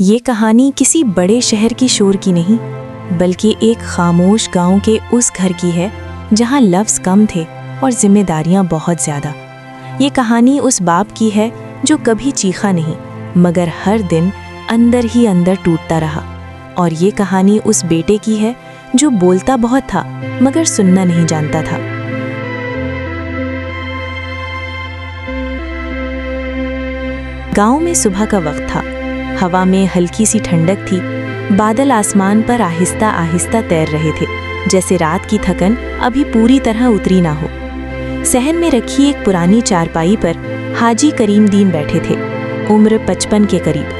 یہ کہانی کسی بڑے شہر کی شور کی نہیں، بلکہ ایک خاموش گاؤں کے اس گھر کی ہے جہاں لفظ کم تھے اور ذمہ داریاں بہت زیادہ۔ یہ کہانی اس باپ کی ہے جو کبھی چیخا نہیں، مگر ہر دن اندر ہی اندر ٹوٹتا رہا۔ اور یہ کہانی اس بیٹے کی ہے جو بولتا بہت تھا مگر سننا نہیں جانتا تھا۔ گاؤں میں صبح کا وقت تھا، ہوا میں ہلکی سی ٹھنڈک تھی، بادل آسمان پر آہستہ آہستہ تیر رہے تھے، جیسے رات کی تھکن ابھی پوری طرح اتری نہ ہو۔ صحن میں رکھی ایک پرانی چارپائی پر حاجی کریم دین بیٹھے تھے، عمر 55 کے قریب،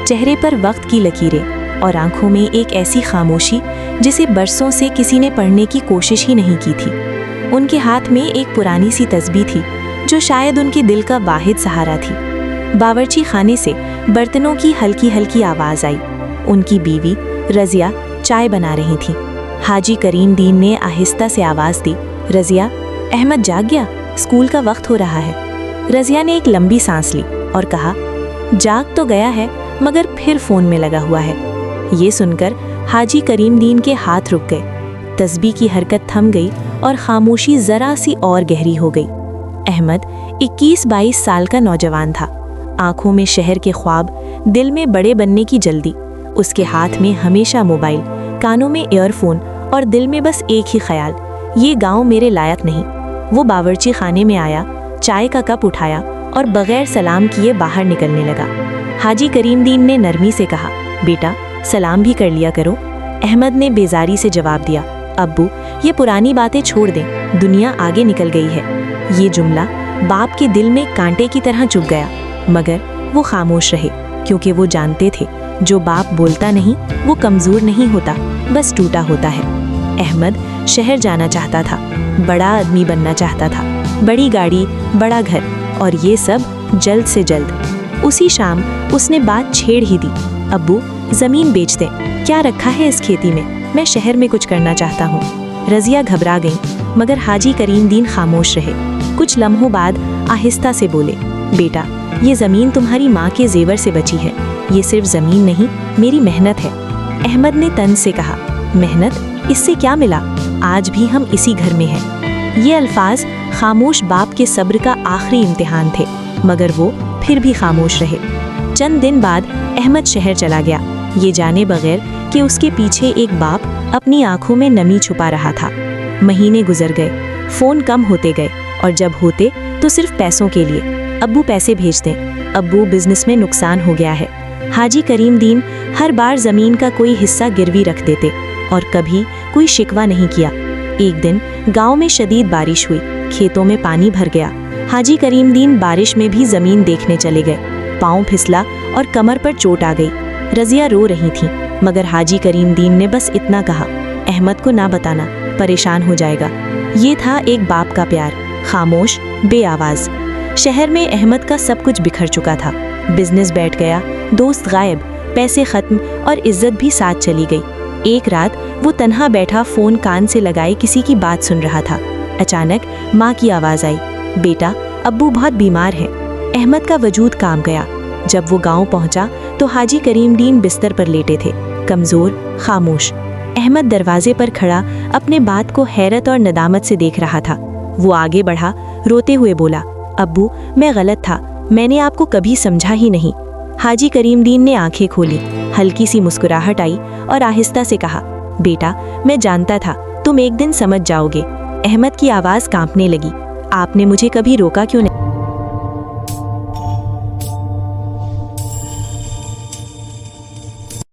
چہرے پر وقت کی لکیریں اور آنکھوں میں ایک ایسی خاموشی جسے برسوں سے کسی نے پڑھنے کی کوشش ہی نہیں کی تھی۔ ان کے ہاتھ میں ایک پرانی سی تسبیح تھی جو شاید ان کے دل کا واحد سہارا تھی۔ باورچی خانے سے برتنوں کی ہلکی ہلکی آواز آئی۔ ان کی بیوی رضیہ چائے بنا رہی تھیں۔ حاجی کریم دین نے آہستہ سے آواز دی، رضیہ، احمد جاگ گیا، اسکول کا وقت ہو رہا ہے۔ رضیہ نے ایک لمبی سانس لی اور کہا، جاگ تو گیا ہے مگر پھر فون میں لگا ہوا ہے۔ یہ سن کر حاجی کریم دین کے ہاتھ رک گئے، تسبیح کی حرکت تھم گئی اور خاموشی ذرا سی اور گہری ہو گئی۔ احمد 21-22 سال کا نوجوان تھا، آنکھوں میں شہر کے خواب، دل میں بڑے بننے کی جلدی۔ اس کے ہاتھ میں ہمیشہ موبائل، کانوں میں ایئر فون اور دل میں بس ایک ہی خیال، یہ گاؤں میرے لائق نہیں۔ وہ باورچی خانے میں آیا، چائے کا کپ اٹھایا اور بغیر سلام کیے باہر نکلنے لگا۔ حاجی کریم دین نے نرمی سے کہا، بیٹا سلام بھی کر لیا کرو۔ احمد نے بیزاری سے جواب دیا، ابو یہ پرانی باتیں چھوڑ دیں، دنیا آگے نکل گئی ہے۔ یہ جملہ باپ کے دل میں کانٹے کی طرح چبھ گیا، مگر وہ خاموش رہے، کیونکہ وہ جانتے تھے جو باپ بولتا نہیں وہ کمزور نہیں ہوتا، بس ٹوٹا ہوتا ہے۔ احمد شہر جانا چاہتا تھا، بڑا آدمی بننا چاہتا تھا، بڑی گاڑی، بڑا گھر، اور یہ سب جلد سے جلد۔ اسی شام اس نے بات چھیڑ ہی دی، ابو زمین بیچ دیں، کیا رکھا ہے اس کھیتی میں شہر میں کچھ کرنا چاہتا ہوں۔ رضیہ گھبرا گئیں، مگر حاجی کریم دین خاموش رہے۔ کچھ لمحوں بعد آہستہ سے بولے، بیٹا یہ زمین تمہاری ماں کے زیور سے بچی ہے، یہ صرف زمین نہیں میری محنت ہے۔ احمد نے طنز سے کہا، محنت؟ اس سے کیا ملا؟ آج بھی ہم اسی گھر میں ہیں۔ یہ الفاظ خاموش باپ کے صبر کا آخری امتحان تھے، مگر وہ پھر بھی خاموش رہے۔ چند دن بعد احمد شہر چلا گیا، یہ جانے بغیر کہ اس کے پیچھے ایک باپ اپنی آنکھوں میں نمی چھپا رہا تھا۔ مہینے گزر گئے، فون کم ہوتے گئے، اور جب ہوتے تو صرف پیسوں کے لیے، ابو پیسے بھیج دیں، ابو بزنس میں نقصان ہو گیا ہے۔ حاجی کریم دین ہر بار زمین کا کوئی حصہ گروی رکھ دیتے اور کبھی کوئی شکوہ نہیں کیا۔ ایک دن گاؤں میں شدید بارش ہوئی، کھیتوں میں پانی بھر گیا۔ حاجی کریم دین بارش میں بھی زمین دیکھنے چلے گئے، پاؤں پھسلا اور کمر پر چوٹ آ گئی۔ رضیہ رو رہی تھیں، مگر حاجی کریم دین نے بس اتنا کہا، احمد کو نہ بتانا، پریشان ہو جائے گا۔ یہ تھا ایک باپ کا پیار، خاموش، بے آواز۔ شہر میں احمد کا سب کچھ بکھر چکا تھا، بزنس بیٹھ گیا، دوست غائب، پیسے ختم اور عزت بھی ساتھ چلی گئی۔ ایک رات وہ تنہا بیٹھا فون کان سے لگائے کسی کی بات سن رہا تھا۔ اچانک ماں کی آواز آئی، بیٹا ابو بہت بیمار ہیں۔ احمد کا وجود کانپ گیا۔ جب وہ گاؤں پہنچا تو حاجی کریم دین بستر پر لیٹے تھے، کمزور، خاموش۔ احمد دروازے پر کھڑا اپنے بات کو حیرت اور ندامت سے دیکھ رہا تھا۔ وہ آگے بڑھا، روتے ہوئے بولا، ابو میں غلط تھا، میں نے آپ کو کبھی سمجھا ہی نہیں۔ حاجی کریم دین نے آنکھیں کھولی، ہلکی سی مسکراہٹ آئی اور آہستہ سے کہا، بیٹا میں جانتا تھا تم ایک دن سمجھ جاؤ گے۔ احمد کی آواز کانپنے لگی، آپ نے مجھے کبھی روکا کیوں نہیں؟